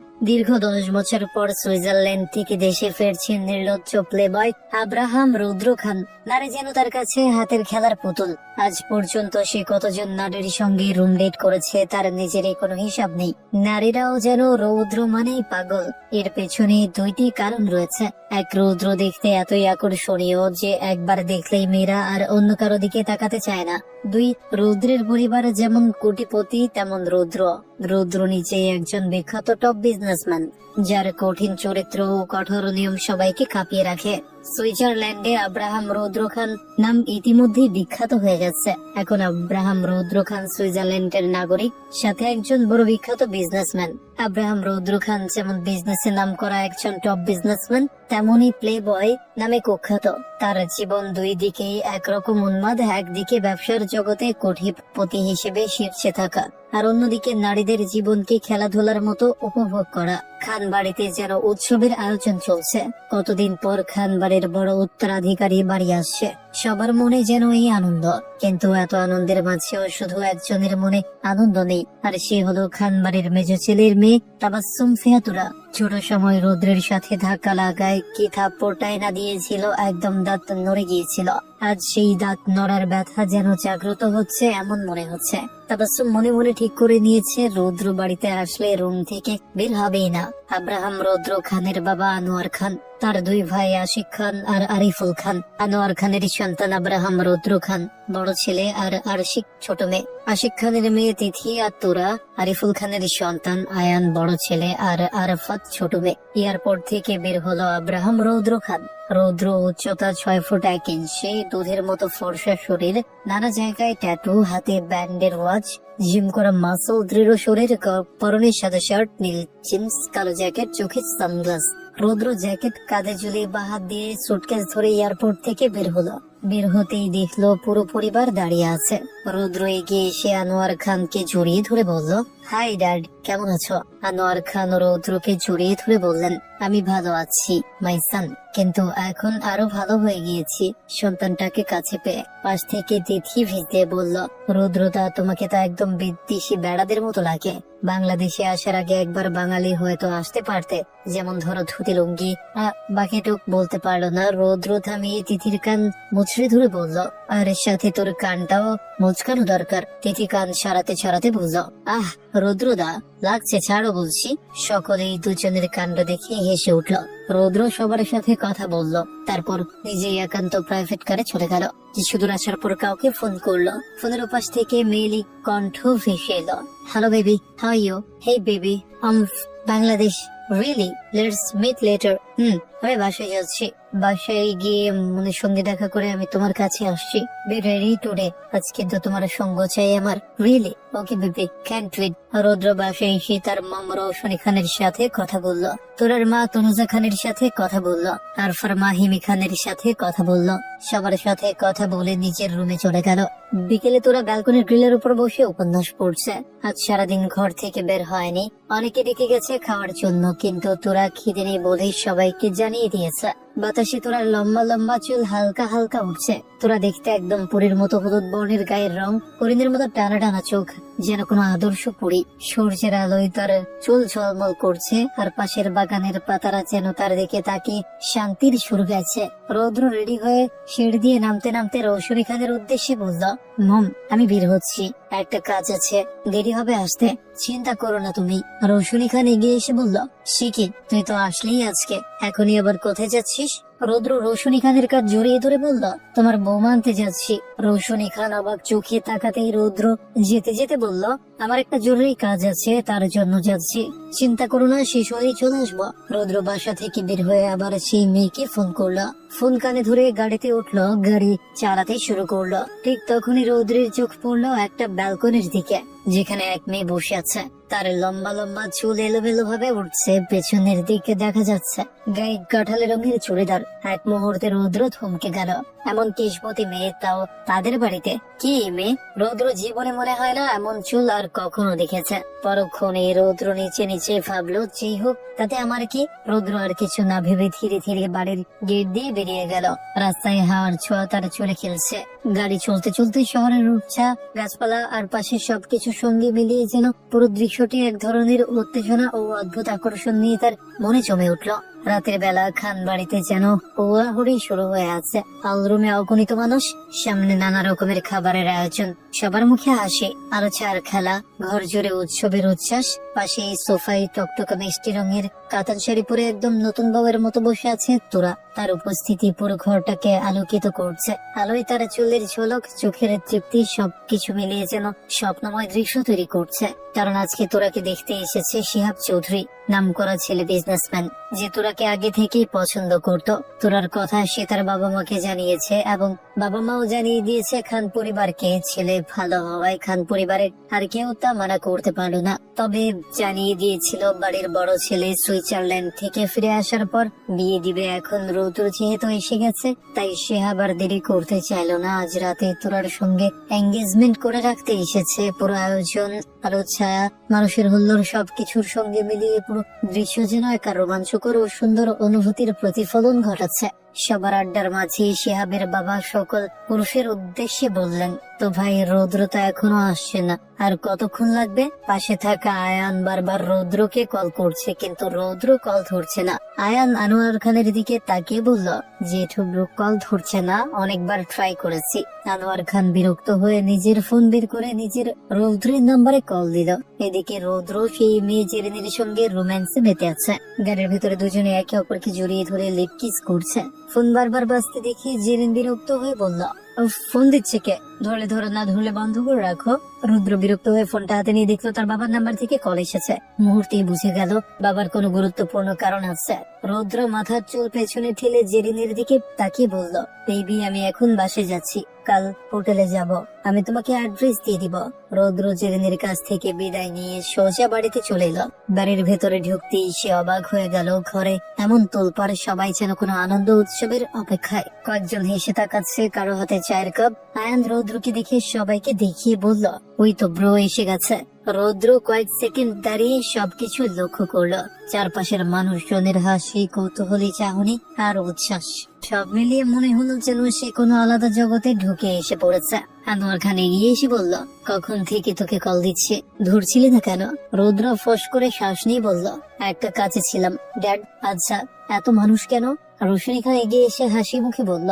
দীর্ঘ 10 বছর পর সুইজারল্যান্ড থেকে দেশে ফিরছেন নির্লজ্জ প্লেবয় আব্রাহাম রুদ্র খান। নারী যেন তার কাছে হাতের খেলার পুতুল। আজ পর্যন্ত সে কতজন নারীর সঙ্গে রুম ডেট করেছে তার নিজেরই কোনো হিসাব নেই। নারীরাও যেন রৌদ্র মানেই পাগল। এর পেছনে দুইটি কারণ রয়েছে। এক, রৌদ্র দেখতে এতই আকর্ষণীয় যে একবার দেখলেই মেয়েরা আর অন্য কারো দিকে তাকাতে চায় না। দুই, রৌদ্রের পরিবার যেমন কোটিপতি তেমন রৌদ্র নিজেই একজন বিখ্যাত টপ বিজনেসম্যান, যার কঠিন চরিত্র ও কঠোর নিয়ম সবাইকে কাঁপিয়ে রাখে। সুইজারল্যান্ডে আব্রাহাম রৌদ্র খান নাম ইতিমধ্যেই বিখ্যাত হয়ে গেছে। এখন আব্রাহাম রৌদ্র খান সুইজারল্যান্ডের নাগরিক, সাথে একজন বড় বিখ্যাত বিজনেসম্যান। আব্রাহাম রৌদ্র খান যেমন বিজনেসে নাম করা একজন টপ বিজনেসম্যান, তেমনই প্লে বয় নামে কুখ্যাত। তার জীবন দুই দিকেই একরকম উন্মাদ। একদিকে ব্যবসার জগতে কোটিপতি হিসেবে শীর্ষে থাকা, আর অন্যদিকে নারীদের জীবনকে খেলাধুলার মতো উপভোগ করা। খান বাড়িতে যেন উৎসবের আয়োজন চলছে। কতদিন পর খান বাড়ির বড় উত্তরাধিকারী বাড়ি আসছে। সবার মনে যেন এই আনন্দ, কিন্তু এত আনন্দের মাঝেও শুধু একজনের মনে আনন্দ নেই, আর সে হলো খান বাড়ির মেজ ছেলের মেয়ে তাবাসসুম ফিয়াতুরা। ছোট সময় রৌদ্রের সাথে ধাক্কা লাগায় কি থাপ্পড়টাই না দিয়েছিল, একদম দাঁত নড়ে গিয়েছিল। আজ সেই দাঁত নড়ার ব্যথা যেন জাগ্রত হচ্ছে এমন মনে হচ্ছে। তাবাসসুম মনে মনে ঠিক করে নিয়েছে রৌদ্র বাড়িতে আসলে রুম থেকে বের হবেই না। আব্রাহাম রৌদ্র খানের বাবা আনোয়ার খান, তার দুই ভাই আশিক খান আর আরিফুল খান। আনোয়ার খানের সন্তান আব্রাহাম রৌদ্র খান বড় ছেলে, আর আরশিক ছোট মেয়ে। আশিক খানের মেয়ে তিথি আর তোরা। আরিফুল খানের সন্তান আয়ান বড় ছেলে, আর আরাফাত ছোট মেয়ে। এয়ারপোর্ট থেকে বের হলো আব্রাহাম রৌদ্র খান। রৌদ্র উচ্চতা 6 ফুট 1 ইঞ্চি, দুধের মতো ফর্সা শরীর, নানা জায়গায় ট্যাটু, হাতে ব্যান্ডের ওয়াচ, জিম করা মাসল, দৃঢ় শরীর, পরনে সাদা শার্ট, নীল জিন্স, কালো জ্যাকেট, চোখে সানগ্লাস। রৌদ্র জ্যাকেট কাঁধে ঝুলিয়ে বাঁ হাত দিয়ে সুটকেস ধরে এয়ারপোর্ট থেকে বের হলো। বের হতেই দেখলো পুরো পরিবার দাঁড়িয়ে আছে। রৌদ্র এগিয়ে এসে আনোয়ার খানকে জড়িয়ে ধরে বলল, হাই ড্যাড, কেমন আছো? আনোয়ার খান রৌদ্রকে জড়িয়ে ধরে বললেন, আমি ভালো আছি মাই সান, কিন্তু এখন আরো ভালো হয়ে গিয়েছি সন্তানটাকে কাছে পেয়ে। পাশ থেকে তিথি ভিজতে বলল, রৌদ্রদা, তোমাকে তো একদম বিদেশি বেড়াদের মতো লাগে। বাংলাদেশে আসার আগে একবার বাঙালি হয়তো আসতে পারতে, যেমন ধরো ধুতি লুঙ্গি। বাকিটুক বলতে পারলো না। রৌদ্র থামিয়ে তিথির কান মুচড়ে ধরে বলল, আর এর সাথে তোর কানটাও মুচকানো দরকার। তিথি কান ছাড়াতে বলল, আহ রৌদ্রদা, লাগছে, ছাড়ো বলছি। সকলেই দুজনের কাণ্ড দেখে হেসে উঠল। রৌদ্র সবার সাথে কথা বলল, তারপর নিজে একান্ত প্রাইভেট কারে চলে গেল। কিছু দূর আসার পর কাউকে ফোন করলো। ফোনের ওপাশ থেকে মেয়েলি কণ্ঠ ভেসে এলো, hello baby, how are you? Hey baby, Bangladesh. Really? Let's meet later. আমি বাসায় যাচ্ছি। বাসায় গিয়ে মনের সঙ্গে দেখা করে আমি তোমার কাছে আসছি। Be ready today. আজ কিন্তু তোমার সঙ্গ চাই আমার। Really? Okay baby, can't wait. Roudra বাসায় এসে তার মম রৌশনী খানের সাথে কথা বলল, তোরার মা তনুজা খানের সাথে কথা বলল, আর ফারমা হিমি খানের সাথে কথা বলল। সবার সাথে কথা বলে নিজের রুমে চলে গেল। বিকেলে তোরা ব্যালকনির গ্রিলের উপর বসে উপন্যাস পড়ছে। আজ সারাদিন ঘর থেকে বের হয়নি। অনেকে ডেকে গেছে খাওয়ার জন্য, কিন্তু তোরা খিদে নেই বলেই সবাইকে জানিয়ে দিয়েছে। বাতাসে তোরা লম্বা লম্বা চুল হালকা হালকা উঠছে। তোরা দেখতে একদম পরীর মতো, হলুদ বর্ণের গায়ের রং, হরিণের মতো টানা টানা চোখ, যেন কোনো আদর্শ পরী। সূর্যের আলোয় তার চুল ঝলমল করছে, আর পাশের বাগানের পাতারা যেন তার দিকে তাকিয়ে শান্তির সুর গেছে। রৌদ্র রেডি হয়ে সিঁড়ি দিয়ে নামতে নামতে রৌশনী খানের উদ্দেশ্যে বলল, মম, আমি বের হচ্ছি, একটা কাজ আছে, দেরি হবে আসতে। চিন্তা করো না তুমি। রৌশনী খান এগিয়ে এসে বলল, শিখি, তুই তো আসলেই আজকে, এখনই আবার কোথায় যাচ্ছিস? রৌদ্র রৌশনী খানের কাজ জড়িয়ে ধরে বলল, তোমার বৌমা আনতে যাচ্ছি। রৌশনী খান অবাক চোখে তাকাতেই রৌদ্র যেতে যেতে বলল, আমার একটা জরুরি কাজ আছে, তার জন্য যাচ্ছি। চিন্তা করো না, শেষ হলেই চলে আসবো। রৌদ্র বাসা থেকে বের হয়ে আবার সেই মেয়েকে ফোন করলো। ফোন কানে ধরে গাড়িতে উঠলো, গাড়ি চালাতে শুরু করলো। ঠিক তখনই রৌদ্রের চোখ পড়লো একটা ব্যালকনির দিকে, যেখানে এক মেয়ে বসে আছে। তার লম্বা লম্বা চুল এলোমেলো ভাবে উঠছে, পেছনের দিকে দেখা যাচ্ছে গায়ে কাঁঠালি রঙের চুড়িদার। এক মুহূর্তে রৌদ্র থমকে গেল। এমন কেশবতী মেয়ে, তাও তাদের বাড়িতে। কি মেয়ে? রৌদ্র জীবনে মনে হয় না এমন চুল আর কখনো দেখেছে। পরক্ষণে রৌদ্র নিচে নিচে ভাবলো, যেই হোক তাতে আমার কি। রৌদ্র আর কিছু না ভেবে ধীরে ধীরে বাড়ির গেট দিয়ে বেরিয়ে গেল। রাস্তায় হাওয়ার ছোঁয়া তার চুলে খেলছে। গাড়ি চলতে চলতে শহরের রূপছা, গাছপালা আর পাশের সবকিছু সঙ্গে মিলিয়ে যেন পুরো দৃশ্যটি এক ধরনের উত্তেজনা ও অদ্ভুত আকর্ষণ নিয়ে তার মনে জমে উঠল। রাতের বেলা খান বাড়িতে যেন হুড়োহুড়ি শুরু হয়ে আছে। হলরুমে অগণিত মানুষ, সামনে নানা রকমের খাবারের আয়োজন, সবার মুখে হাসি, আলোচনা আর খেলা, ঘর জুড়ে উৎসবের উচ্ছ্বাস। পাশে এই সোফায় টকটকা মিষ্টি রঙের কাতান শাড়ি পরে একদম নতুন বউয়ের মতো বসে আছে তোরা। তার উপস্থিতি পুরো ঘরটাকে আলোকিত করছে। আলোয় তার চুলের ঝলক, চোখের তৃপ্তি, সবকিছু মিলিয়ে যেন স্বপ্নময় দৃশ্য তৈরি করছে। কারণ আজকে তোরাকে দেখতে এসেছে শিহাব চৌধুরী, নামকরা ছেলে বিজনেসম্যান, যে তোরাকে আগে থেকেই পছন্দ করত। তোরার কথা সে তার বাবা মাকে জানিয়েছে এবং বাবা মাও জানিয়ে দিয়েছে খান পরিবারকে। ছেলে ভালো হওয়ায় খান পরিবারের আর কেউ তা মানা করতে পারলো না। তবে জানিয়ে দিয়েছিল বাড়ির বড় ছেলে সুইজারল্যান্ড থেকে ফিরে আসার পর বিয়ে দিবে। এখন রৌদ্র যেহেতু এসে গেছে, তাই সে আবার দেরি করতে চাইলো না। আজ রাতে তোরার সঙ্গে এঙ্গেজমেন্ট করে রাখতে এসেছে। পুরো আয়োজন, আলো, ছায়া, মানুষের হুল্লোড়, সবকিছুর সঙ্গে মিলিয়ে পুরো দৃশ্য যেন এক রোমাঞ্চকর ও সুন্দর অনুভূতির প্রতিফলন ঘটাচ্ছে। সবার আড্ডার মাঝে শিহাবের বাবা সকল পুরুষের উদ্দেশ্যে বললেন, তো ভাই রৌদ্র তো এখনো আসছে না, আর কতক্ষণ লাগবে? পাশে থাকা আয়ান বারবার রৌদ্রকে কল করছে, কিন্তু রৌদ্র কল ধরছে না। আয়ান আনোয়ার খানের দিকে তাকিয়ে বলল, জেঠু কল ধরছে না, অনেকবার ট্রাই করেছি। আনোয়ার খান বিরক্ত হয়ে নিজের ফোন বের করে নিজের রৌদ্রের নাম্বারে কল দিল। এদিকে রৌদ্র সেই মেয়ে জেরিনের সঙ্গে রোম্যান্সে মেতে আছে। গাড়ির ভিতরে দুজনে একে অপরকে জড়িয়ে ধরে লিপ কিস করছে। ফোন বারবার বাজতে দেখে জেরিন বিরক্ত হয়ে বলল, ফোন দিচ্ছে কে? ধরলে ধরো, না ধরলে বন্ধ করে রাখো। রুদ্র বিরক্ত হয়ে ফোনটা হাতে নিয়ে দেখলো তার বাবার নাম্বার থেকে কল এসেছে। মুহূর্তেই বুঝে গেল বাবার কোনো গুরুত্বপূর্ণ কারণ আছে। রুদ্র মাথার চুল পেছনে ঠেলে জেরিনের দিকে তাকিয়ে বলল, বেবি আমি এখন বাসে যাচ্ছি, কাল হোটেলে যাব, আমি তোমাকে অ্যাড্রেস দিয়ে দিব। রৌদ্র জেরিনের কাছ থেকে বিদায় নিয়ে সোজা বাড়িতে চলে এলো। বাড়ির ভেতরে ঢুকতেই সে অবাক হয়ে গেল। ঘরে এমন তোলপাড়, সবাই যেন কোনো আনন্দ উৎসবের অপেক্ষায়। কয়েকজন হেসে তাকাচ্ছে, কারো হাতে চায়ের কাপ। আয়ান রৌদ্রকে দেখে সবাইকে দেখিয়ে বলল, ওই তো ব্রো এসে গেছে। রৌদ্র কয়েক সেকেন্ড দাঁড়িয়ে সবকিছু লক্ষ্য করলো। চারপাশের মানুষজনের হাসি, কৌতূহলী চাহনি আর উচ্ছ্বাস, সব মিলিয়ে মনে হলো যেন সে কোনো আলাদা জগতে ঢুকে এসে পড়েছে। আনোয়ার খান এগিয়ে এসে বলল, কখন থেকে তোকে কল দিচ্ছে, ধরছিলি না কেন? রৌদ্র ফস করে শ্বাস নিয়ে বলল, একটা কাজে ছিলাম ড্যাড। আচ্ছা, এত মানুষ কেন? রোশনী খান এগিয়ে এসে হাসি মুখে বলল,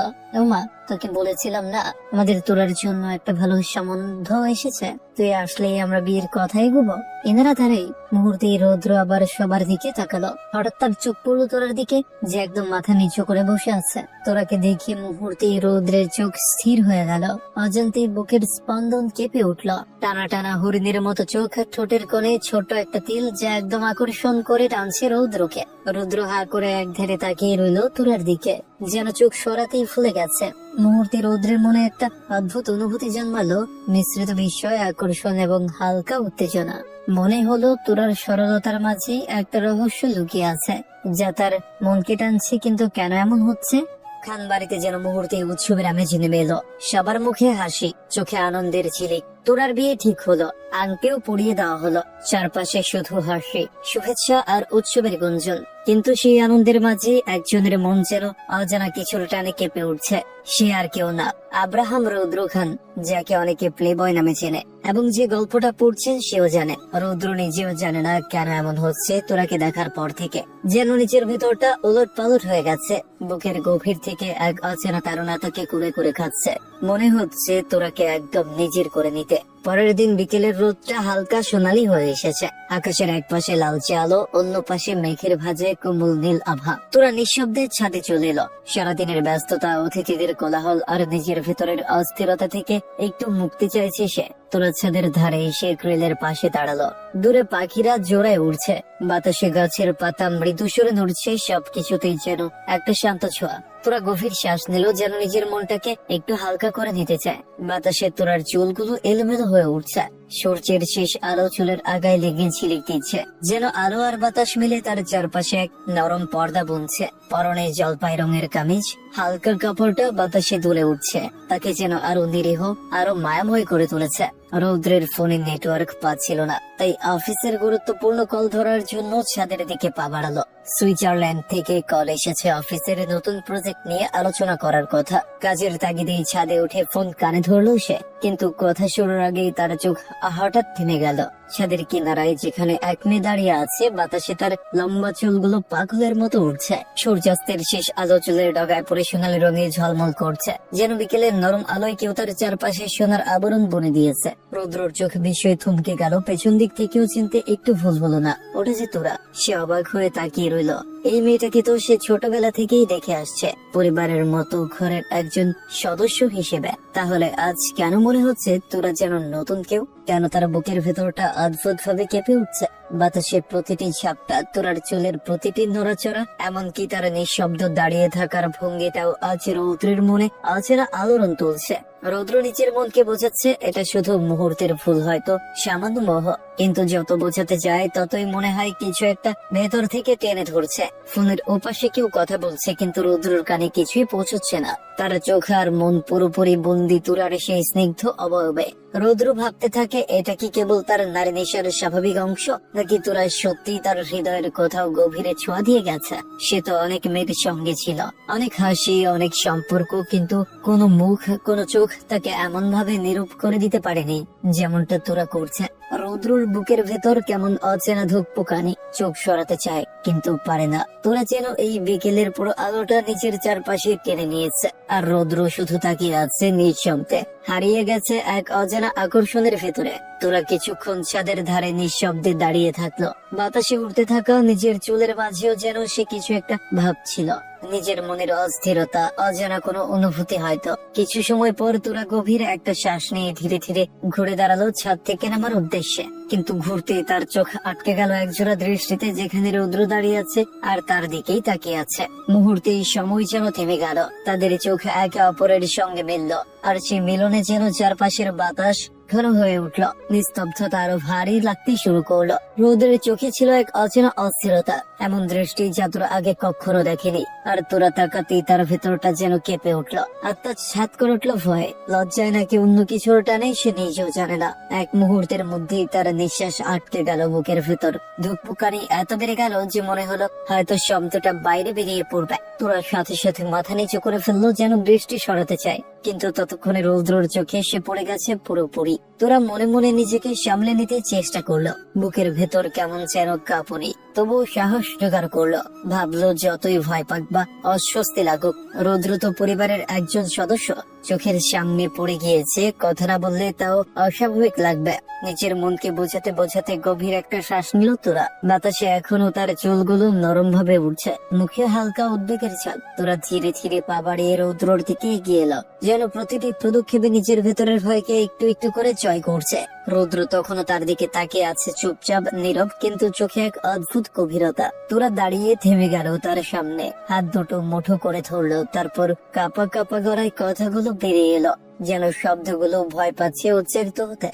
মা তোকে বলেছিলাম না আমাদের তোরার জন্য একটা ভালো সম্বন্ধ এসেছে, তুই আসলেই আমরা বিয়ের কথা এগোবো। এনারা তারাই। মুহূর্তে রৌদ্র আবার সবার দিকে তাকালো। হঠাৎ তার চোখ পড়লো তোরার দিকে, যে একদম মাথা নিচু করে বসে আছে। তোরাকে দেখে মুহূর্তে রৌদ্রের চোখ স্থির হয়ে গেল। অজান্তে বুকের স্পন্দন কেঁপে উঠল। টানা টানা হরিণের মতো চোখ, ঠোঁটের কোণে ছোট একটা তিল, যা একদম আকর্ষণ করে টানছে রৌদ্রকে। রৌদ্র হা করে এক ধারে তাকিয়ে রইল তোরার দিকে, যেন চোখ সরাতেই ফুলে গেছে। মুহূর্তে রৌদ্রের মনে একটা অদ্ভুত অনুভূতি জন্মালো, মিশ্রিত বিস্ময়, আকর্ষণ এবং হালকা উত্তেজনা। মনে হলো তোরার সরলতার মাঝে একটা রহস্য লুকিয়ে আছে, যা তার মনকে টানছে। কিন্তু কেন এমন হচ্ছে? খান বাড়িতে যেন মুহূর্তে উৎসবের আমেজ নেমে এলো। সবার মুখে হাসি, চোখে আনন্দের ঝিলিক। তোরার বিয়ে ঠিক হলো, আংটিও পরিয়ে দেওয়া হলো। চারপাশে শুধু হাসি, শুভেচ্ছা আর উৎসবের গুঞ্জন। কিন্তু সেই আনন্দের মাঝে একজনের মন যেন অজানা কিছুর টানে কেঁপে উঠছে। সে আর কেউ না, আব্রাহাম রৌদ্র খান, যাকে অনেকে প্লে বয় নামে চেনে। এবং যে গল্পটা পড়ছেন সেও জানে। রৌদ্র নিজেও জানে না কেন এমন হচ্ছে। তোরাকে দেখার পর থেকে যেন নিজের ভেতরটা ওলট পালট হয়ে গেছে। বুকের গভীর থেকে এক অচেনা তাড়না তাকে কুড়ে কুড়ে খাচ্ছে। মনে হচ্ছে তোরাকে একদম নিজের করে নিতে। পরের দিন বিকেলের রোদটা হালকা সোনালি হয়ে এসেছে। আকাশের এক পাশে লালচে আলো, অন্য পাশে মেঘের ভাঁজে কোমল নীল আভা। তোরা নিঃশব্দে ছাদে চলে এলো। সারাদিনের ব্যস্ততা, অতিথিদের কোলাহল আর নিজের ভেতরের অস্থিরতা থেকে একটু মুক্তি চাইছে সে। তোরা ছাদের ধারে এসে গ্রিলের পাশে দাঁড়ালো। দূরে পাখিরা জোড়ায় উড়ছে, বাতাসে গাছের পাতা মৃদু সুরে নড়ছে। সবকিছুতেই যেন একটা শান্ত ছোঁয়া। তোরা গভীর শ্বাস নিল, যেন নিজের মনটাকে একটু হালকা করে নিতে চায়। বাতাসে তোরার চুলগুলো এলোমেলো হয়ে উঠছে। সূর্যের শেষ আলো চুলের আগায় লেগে ঝিলিক দিচ্ছে, যেন আলো আর বাতাস মিলে তার চারপাশে এক নরম পর্দা বুনছে। পরনে জলপাই রঙের কামিজ, হালকা কাপড়টা বাতাসে দুলে উঠছে, তাকে যেন আরো নিরীহ, আরো মায়াময় করে তুলেছে। রৌদ্রের ফোনে নেটওয়ার্ক পাচ্ছিল না। তাই অফিসের গুরুত্বপূর্ণ কল ধরার জন্য ছাদের দিকে পা বাড়ালো। সুইজারল্যান্ড থেকে কল এসেছে অফিসের নতুন প্রজেক্ট নিয়ে আলোচনা করার কথা। কাজের তাগিদেই ছাদে উঠে ফোন কানে ধরলো সে, কিন্তু কথা শুরুর আগেই তার চোখ হঠাৎ থেমে গেল। ছাদের কিনারায় যেখানে এক মেয়ে দাঁড়িয়ে আছে, বাতাসে তার লম্বা চুলগুলো পাগলের মতো উঠছে। সূর্যাস্তের শেষ আলো চুলের ডগায় পরে সোনালী রঙে ঝলমল করছে, যেন বিকেলের নরম আলোয় কেউ তার চারপাশে সোনার আবরণ বনে দিয়েছে। রৌদ্রর চোখ বিস্ময়ে থমকে গেল। পেছন দিক থেকেও চিনতে একটু ভুল হলো না, ওটা যে তোরা। সে অবাক হয়ে তাকিয়ে রইল। এই মেয়েটাকে তো সে ছোটবেলা থেকেই দেখে আসছে, পরিবারের মতো ঘরের একজন সদস্য হিসেবে। তাহলে আজ কেন মনে হচ্ছে তোরা যেন নতুন কেউ? কেন তার বুকের ভেতরটা অদ্ভুত ভাবে কেঁপে উঠছে? বাতাসের প্রতিটি ঝাপটা, তোরার চুলের প্রতিটি নড়াচড়া, এমনকি তার নিঃশব্দ দাঁড়িয়ে থাকার ভঙ্গিটাও আজ রৌদ্রের মনে অচেনা আলোড়ন তুলছে। রৌদ্র নিজের মনকে বোঝাচ্ছে এটা শুধু মুহূর্তের ভুল, হয়তো সামান্য মোহ। কিন্তু যত বোঝাতে যায় ততই মনে হয় কিছু একটা ভেতর থেকে টেনে ধরছে। ফোনের ওপাশে কেউ কথা বলছে, কিন্তু রৌদ্রর কানে কিছুই পৌঁছচ্ছে না। তার চোখ আর মন পুরোপুরি বন্দি তুরার সেই স্নিগ্ধ অবয়বে। রৌদ্র ভাবতে থাকে, এটা কি কেবল তার নারী নেশার স্বাভাবিক অংশ, নাকি তোরা সত্যি তার হৃদয়ের কোথাও গভীরে ছোঁয়া দিয়ে গেছে? সে তো অনেক মেয়ের সঙ্গে ছিল, অনেক হাসি, অনেক সম্পর্ক, কিন্তু কোনো মুখ, কোনো চোখ তাকে এমন ভাবে নিরূপ করে দিতে পারেনি যেমনটা তোরা করছে। রৌদ্রর বুকের ভেতর কেমন অচেনা ধুকপুকানি। চোখ সরাতে চায় কিন্তু পারে না। তোরা যেন এই বিকেলের পুরো আলোটা নিজের চারপাশে টেনে নিয়েছে, আর রৌদ্র শুধু তাকিয়ে আছে নিঃশব্দে, হারিয়ে গেছে এক অজানা আকর্ষণের ভেতরে। তোরা কিছুক্ষণ ছাদের ধারে নিঃশব্দে দাঁড়িয়ে থাকলো। বাতাসে উঠতে থাকা নিজের চুলের মাঝেও যেন সে কিছু একটা ভাবছিল, নিজের মনের অস্থিরতা, অজানা কোনো অনুভূতি হয়তো। কিছু সময় পর তোরা গভীর একটা শ্বাস নিয়ে ধীরে ধীরে ঘুরে দাঁড়ালো ছাদ থেকে নামার উদ্দেশ্যে। কিন্তু ঘুরতেই তার চোখ আটকে গেল একজোড়া দৃষ্টিতে, যেখানে রৌদ্র দাঁড়িয়ে আছে আর তার দিকেই তাকিয়ে আছে। মুহূর্তেই সময় যেন থেমে গেল, তাদের চোখ একে অপরের সঙ্গে মিলল, আর সেই মিলনে যেন চারপাশের বাতাস ঘন হয়ে উঠল। নিস্তব্ধতা আরো ভারী লাগতে শুরু করলো। রৌদ্রের চোখে ছিল এক অচেনা অস্থিরতা, এমন দৃষ্টি যা তোরা আগে কখনো দেখেনি। আর তোরা তাকাতেই তার ভেতরটা যেন কেঁপে উঠলো। আত্মা ছাদ করে উঠলো ভয়ে, লজ্জায় নাকি অন্য কিছুর টানে সে নিজেও জানে না। এক মুহূর্তের মধ্যেই তার নিঃশ্বাস আটকে গেল বুকের ভেতর। ধুকপুকানি এত বেড়ে গেল যে মনে হলো হয়তো শব্দটা বাইরে বেরিয়ে পড়বে। তোরা সাথে সাথে মাথা নিচু করে ফেললো, যেন দৃষ্টি সরাতে চায়, কিন্তু ততক্ষণে রৌদ্রর চোখে সে পড়ে গেছে পুরোপুরি। তোরা মনে মনে নিজেকে সামলে নিতে চেষ্টা করলো। বুকের ভেতর কেমন যেন কাঁপুনি, তবুও সাহস জোগাড় করলো। ভাবলো যতই ভয় পাক বা অস্বস্তি লাগুক, রৌদ্র তো পরিবারের একজন সদস্য, চোখের সামনে পড়ে গিয়েছে। কথা না বললে তাও অস্বাভাবিক লাগবে। নিজের মনকে বোঝাতে বোঝাতে গভীর একটা শ্বাস নিল তোরা। বাতাসে এখনো তার চুলগুলো নরম ভাবে উঠছে, মুখে হালকা উদ্বেগের ছাপ। তোরা ধীরে ধীরে পা বাড়িয়ে রৌদ্রর দিকে এগিয়ে এলো, যেন প্রতিটি পদক্ষেপে নিজের ভেতরের ভয়কে একটু একটু করে জয় করছে। রৌদ্র তখনও তার দিকে তাকিয়ে আছে, চুপচাপ নীরব, কিন্তু চোখে এক অদ্ভুত গভীরতা। তোরা দাঁড়িয়ে থেমে গেল তার সামনে, হাত দুটো মুঠো করে ধরলো। তারপর কাপা কাপা গলায় কথাগুলো বেরিয়ে এলো, যেন শব্দগুলো ভয় পাচ্ছে উচ্চারিত হতে।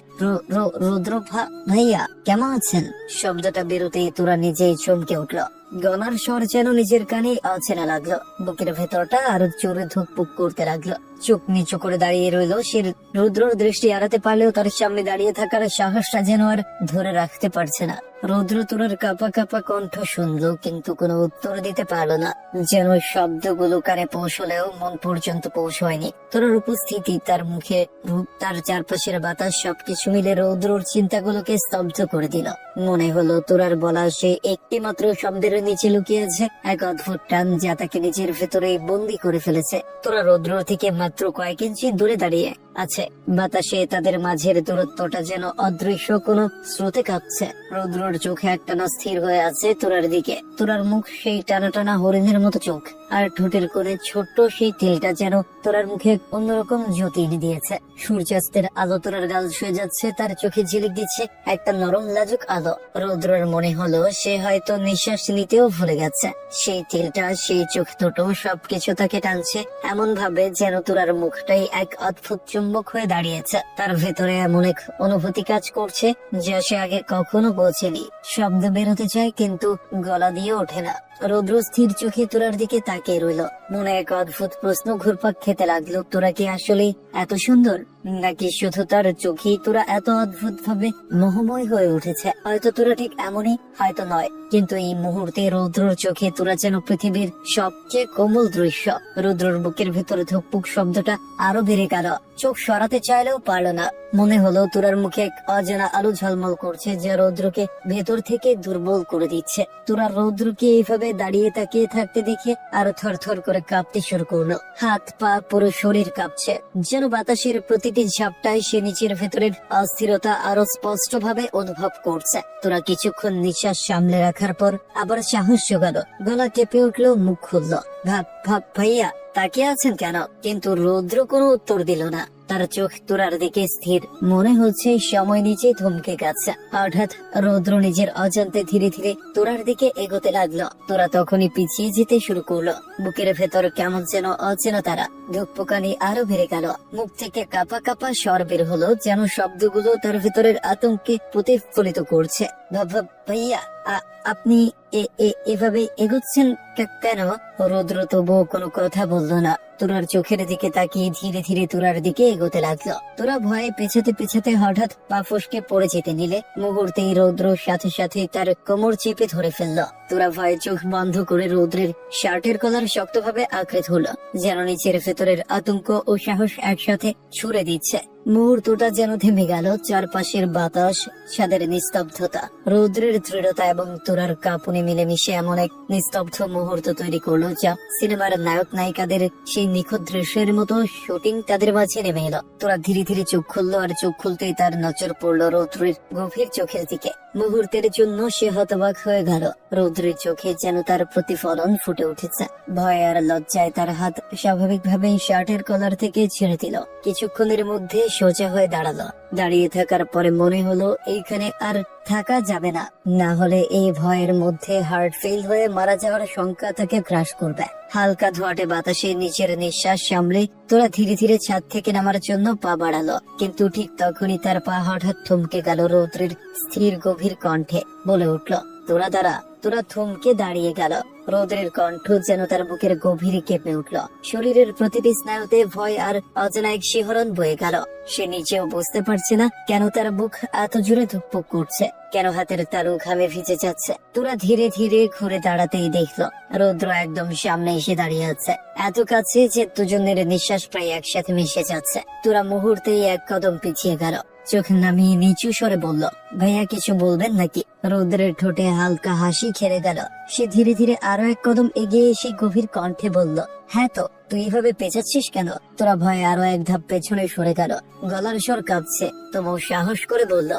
রৌদ্র ভাইয়া কেমন আছেন? শব্দটা বেরোতেই তোরা নিজেই চমকে উঠলো। গলার স্বর যেন নিজের কানে অচেনা লাগলো। বুকের ভেতরটা আরো জোরে ধুকপুক করতে লাগলো। চোখ নিচু করে দাঁড়িয়ে রইল সে। রৌদ্রর দৃষ্টি এড়াতে পারলেও তার সামনে দাঁড়িয়ে থাকার সাহসটা যেন আর ধরে রাখতে পারছে না। রৌদ্র তোরার কাপা কাপা কণ্ঠ শুনলো, কিন্তু কোনো উত্তর দিতে পারলো না। যেন শব্দগুলো কানে পৌঁছলেও মন পর্যন্ত পৌঁছয়নি। তোরার উপস্থিতি, তার মুখে রূপ, তার চারপাশের বাতাস, সবকিছু মিলে রৌদ্রর চিন্তাগুলোকে স্তব্ধ করে দিল। মনে হলো তোরার বলা সে একটি মাত্র শব্দের নিচে লুকিয়েছে এক অদ্ভুত টান, যা তাকে নিজের ভেতরে বন্দি করে ফেলেছে। তোরা রৌদ্র থেকে মাত্র কয়েক ইঞ্চি দূরে দাঁড়িয়ে আছে। বাতাসে তাদের মাঝের দূরত্বটা যেন অদৃশ্য কোনো স্রোতে কাঁপছে। রৌদ্রর চোখে একটানা স্থির হয়ে আছে তোরার দিকে। তোরার মুখ সেই টানা টানা হরিণের মতো চোখ, আর ঠোঁটের কোণে ছোট্ট সেই তিলটা যেন তোরার মুখে অন্যরকম জ্যোতি এনে দিয়েছে। সূর্যাস্তের আলো তোরার গাল ছুঁয়ে যাচ্ছে, তার চোখে ঝিলিক দিচ্ছে একটা নরম লাজুক আলো। রৌদ্রের মনে হলো সে হয়তো নিঃশ্বাস নিতেও ভুলে গেছে। সেই তিলটা, সেই চোখ দুটো, সবকিছু তাকে টানছে এমন ভাবে যেন তোরার মুখটাই এক অদ্ভুত চুম্বক হয়ে দাঁড়িয়েছে। তার ভেতরে এমন এক অনুভূতি কাজ করছে যা সে আগে কখনো বোঝেনি। শব্দ বেরোতে চায় কিন্তু গলা দিয়ে ওঠে না। রৌদ্র স্থির চোখে তোরার দিকে তাকিয়ে রইল। মনে এক অদ্ভুত প্রশ্ন ঘুরপাক খেতে লাগলো, তোরা কি আসলে এত সুন্দর? নাকি শুধু তার চোখেই তোরা এত অদ্ভুত ভাবে মোহময় হয়ে উঠেছে? হয়তো তোরা ঠিক এমনই, হয়তো নয়, কিন্তু এই মুহূর্তে রৌদ্রর চোখে তোরা যেন পৃথিবীর সবচেয়ে কোমল দৃশ্য। রৌদ্রর বুকের ভেতরে ধুকপুক শব্দটা আরো বেড়ে গেল। চোখ সরাতে চাইলেও পারল না। মনে হলো তোরার মুখে এক অজানা আলো ঝলমল করছে, যা রৌদ্রকে ভেতর থেকে দুর্বল করে দিচ্ছে। তোরা রৌদ্রকে এইভাবে দাঁড়িয়ে তাকিয়ে থাকতে দেখে আরো থরথর করে কাঁপতে শুরু করলো। হাত পা পুরো শরীর কাঁপছে, যেন বাতাসের প্রতিটি ঝাপটায় সে নিচের ভেতরের অস্থিরতা আরো স্পষ্ট ভাবে অনুভব করছে। তোরা কিছুক্ষণ নিঃশ্বাস সামলে রাখার পর আবার সাহস জোগালো। গলা কেঁপে উঠলো, মুখ খুললো। ভাইয়া তাকিয়ে আছেন কেন? কিন্তু রৌদ্র কোনো উত্তর দিল না। তার চোখ তোরার দিকে স্থির, মনে হচ্ছে সময় নিচে থমকে গেছে। হঠাৎ রৌদ্র নিজের অজান্তে ধীরে ধীরে তোরার দিকে এগোতে লাগলো। তোরা তখনই পিছিয়ে যেতে শুরু করলো। বুকের ভেতর কেমন যেন অচেনা তারা ধুকপুকানি আরো বেড়ে গেল। মুখ থেকে কাপা কাপা স্বর বের হলো, যেন শব্দগুলো তার ভেতরের আতঙ্কে প্রতিফলিত করছে। ভাইয়া আপনি এভাবে এগোচ্ছেন কেন? রৌদ্র তবুও কোনো কথা বললো না। তোরার চোখের দিকে তাকিয়ে ধীরে ধীরে তোরার দিকে এগোতে লাগলো। তোরা ভয়ে পেছাতে পেছাতে হঠাৎ পা ফসকে পড়ে যেতে নিলে মুহূর্তেই রৌদ্র সাথে সাথে তার কোমর চেপে ধরে ফেললো। তোরা ভয়ে চোখ বন্ধ করে রৌদ্রের শার্টের কলার শক্তভাবে আঁকড়ে ধরলো, যেন নিচের ভেতরের আতঙ্ক ও সাহস একসাথে ছুড়ে দিচ্ছে। মুহূর্তটা যেন থেমে গেল। চারপাশের বাতাস, ছাদের নিস্তব্ধতা, রৌদ্রের দৃঢ়তা এবং তোরার কাঁপুনি মিলেমিশে এমন এক নিস্তব্ধ মুহূর্ত তৈরি করলো, যা সিনেমার নায়ক নায়িকাদের সেই নিখুঁত দৃশ্যের মতো শুটিং তাদের মাঝে নেমে এলো। তোরা ধীরে ধীরে চোখ খুললো, আর চোখ খুলতেই তার নজর পড়লো রৌদ্রের গভীর চোখের দিকে। মুহূর্তের জন্য সে হতবাক হয়ে গেল। রৌদ্রের চোখে যেন তার প্রতিফলন ফুটে উঠেছে। ভয় আর লজ্জায় তার হাত স্বাভাবিকভাবেই শার্টের কলার থেকে ছেড়ে দিল। কিছুক্ষণের মধ্যে সোজা হয়ে দাঁড়ালো। দাঁড়িয়ে থাকার পরে মনে হলো এইখানে আর থাকা যাবে না, না হলে এই ভয়ের মধ্যে হার্ট ফেল হয়ে মারা যাওয়ার শঙ্কা তাকে গ্রাস করবে। হালকা ধোঁয়াটে বাতাসে নিচের নিঃশ্বাস সামলে তোরা ধীরে ধীরে ছাদ থেকে নামার জন্য পা বাড়ালো। কিন্তু ঠিক তখনই তার পা হঠাৎ থমকে গেল। রৌদ্রের স্থির গভীর কণ্ঠে বলে উঠল, তোরা দাঁড়া। তোরা থমকে দাঁড়িয়ে গেল। রৌদ্রের কণ্ঠ যেন তার বুকের গভীরে কেঁপে উঠল। শরীরের প্রতিটি স্নায়ুতে ভয় আর অজানা এক শিহরণ বয়ে গেল। সে নিজেও বুঝতে পারছে না কেন তার বুক এত জোরে ধুকপুক করছে, কেন হাতের তালু ঘামে ভিজে যাচ্ছে। তোরা ধীরে ধীরে ঘুরে দাঁড়াতেই দেখলো রৌদ্র একদম সামনে এসে দাঁড়িয়ে আছে, এত কাছে যে দুজনের নিঃশ্বাস প্রায় একসাথে মিশে যাচ্ছে। তোরা মুহূর্তেই এক কদম পিছিয়ে গেল। চোখ নামিয়ে নিচু স্বরে বলল, ভাইয়া কিছু বলবেন নাকি? রৌদ্রের ঠোঁটে হালকা হাসি খেলে গেল। সে ধীরে ধীরে আরো এক কদম এগিয়ে এসে গভীর কণ্ঠে বলল, হ্যাঁ তো, তুই এভাবে পেঁচাচ্ছিস কেন? তোরা ভয়ে আরো এক ধাপ পেছনে সরে গেল। গলার স্বর কাঁপছে, তবু সাহস করে বলল,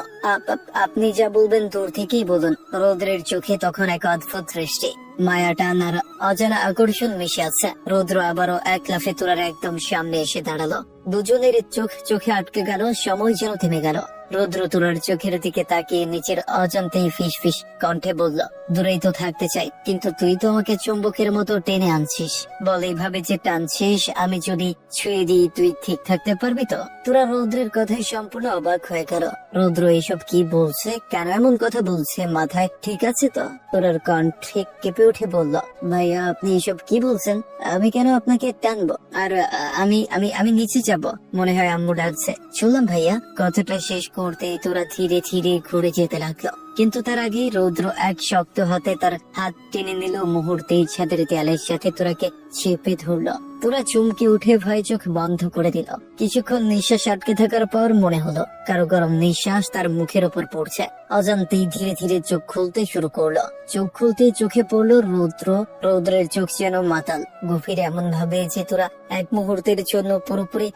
আপনি যা বলবেন দূর থেকেই বলুন। রৌদ্রের চোখে তখন এক অদ্ভুত দৃষ্টি, মায়া টান আর অজানা আকর্ষণ মিশে আছে। রৌদ্র আবারও এক লাফে তোরার একদম সামনে এসে দাঁড়ালো। দুজনের চোখ চোখে আটকে গেল, সময় যেন থেমে গেল। রৌদ্র তোরার চোখের দিকে তাকিয়ে নিচের অজান্তেই ফিস ফিস কণ্ঠে বলল, দূরেই তো থাকতে চাই, কিন্তু তুই তো আমাকে চুম্বকের মতো টেনে আনছিস। বল, এইভাবে যে টানছিস, আমি যদি ছুঁয়ে দিই তুই ঠিক থাকতে পারবি তো? তোরা রৌদ্রের কথায় সম্পূর্ণ অবাক হয়ে গেল। রৌদ্র এসব কি বলছে? কেন এমন কথা বলছে? মাথায় ঠিক আছে তো? তোরার কণ্ঠে কেঁপে উঠে বলল, ভাইয়া আপনি এসব কি বলছেন? আমি কেন আপনাকে টানবো? আর আমি আমি আমি নিচে যাব, মনে হয় আম্মু ডাকছে। শুনলাম ভাইয়া। কথাটা শেষ করতেই তোরা ধীরে ধীরে ঘুরে যেতে লাগলো। কিন্তু তার আগেই রৌদ্র এক শক্ত হাতে তার হাত টেনে নিল। মুহূর্তেই ছাদের দেয়ালের সাথে তোরাকে চেপে ধরলো। তোরা চমকে উঠে ভয় চোখ বন্ধ করে দিল। কিছুক্ষণ নিঃশ্বাস আটকে থাকার পর মনে হলো কারো গরম নিঃশ্বাস তার মুখের ওপর পড়ছে। অজান্তেই ধীরে ধীরে চোখ খুলতে শুরু করলো। চোখ খুলতে চোখে পড়লো রৌদ্র। রৌদ্রের চোখ যেন মাতাল, গভীর এমন ভাবে যে তোরা এক মুহূর্তের জন্য পুরোপুরি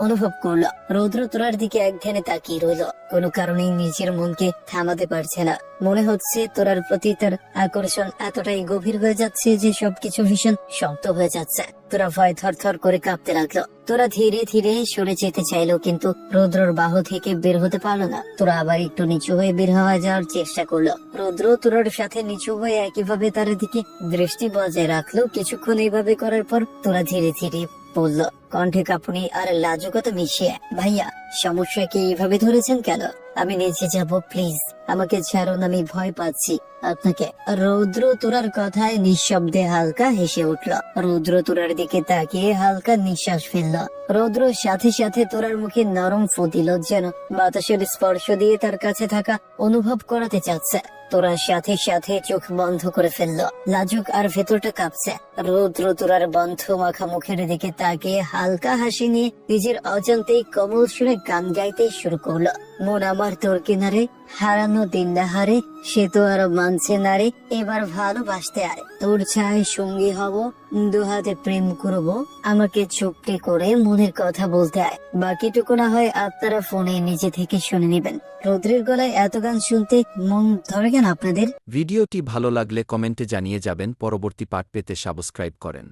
অনুভব করলো। রৌদ্র তোরার দিকে এক ধ্যানে তাকিয়ে রইল, কোনো কারণেই নিজের মনকে থামাতে পারছে না। মনে হচ্ছে তোরার প্রতি তার আকর্ষণ এতটাই গভীর হয়ে যাচ্ছে যে সবকিছু ভীষণ শক্ত হয়ে যাচ্ছে। তোরা ভয় থরথর করে কাঁপতে লাগলো। তোরা ধীরে ধীরে সরে যেতে চাইলো, কিন্তু রৌদ্রর বাহু থেকে বের হতে পারলো না। তোরা আবার একটু নিচু হয়ে বের হওয়া যাওয়ার চেষ্টা করলো। রৌদ্র তোরার সাথে নিচু হয়ে একইভাবে তার দিকে দৃষ্টি বজায় রাখলো। কিছুক্ষণ এইভাবে করার পর তোরা ধীরে ধীরে বলল, কণ্ঠে কাঁপুনি আর লাজুকতা মিশিয়ে, ভাইয়া সমস্যা কি এইভাবে ধরেছেন কেন? আমি নিচে যাব, প্লিজ আমাকে ছাড়ুন, আমি ভয় পাচ্ছি আপনাকে। রৌদ্র তোরার কথায় নিঃশব্দে হালকা হেসে উঠল। রৌদ্র তোরার দিকে তাকিয়ে হালকা নিঃশ্বাস ফেলল। রৌদ্র সাথে সাথে তোরার মুখে নরম ফুদিল, যেন বাতাসের স্পর্শ দিয়ে তার কাছে থাকা অনুভব করাতে চাচ্ছে। তোরার সাথে সাথে চোখ বন্ধ করে ফেললো, লাজুক আর ভেতরটা কাঁপছে। রৌদ্র তোরার বন্ধ মাখা মুখের দিকে তাকিয়ে হালকা হাসি নিয়ে নিজের অজান্তেই কোমল সুরে গান গাইতে শুরু করলো। মন আমার তোর কিনারে, হারানো দিন হারে, সে তো আর মানছে না রে, এবার ভালোবাসতে আয়, তোর ছায় সঙ্গী হব, দুহাতে প্রেম করব, আমাকে চুপটি করে মনের কথা বলতে আয়। বাকিটুকু না হয় আপনারা ফোনে নিজে থেকে শুনে নেবেন। রৌদ্রের গলায় এত গান শুনতে মন ধরে কেন আপনাদের? ভিডিওটি ভালো লাগলে কমেন্টে জানিয়ে যাবেন। পরবর্তী পার্ট পেতে সাবস্ক্রাইব করেন।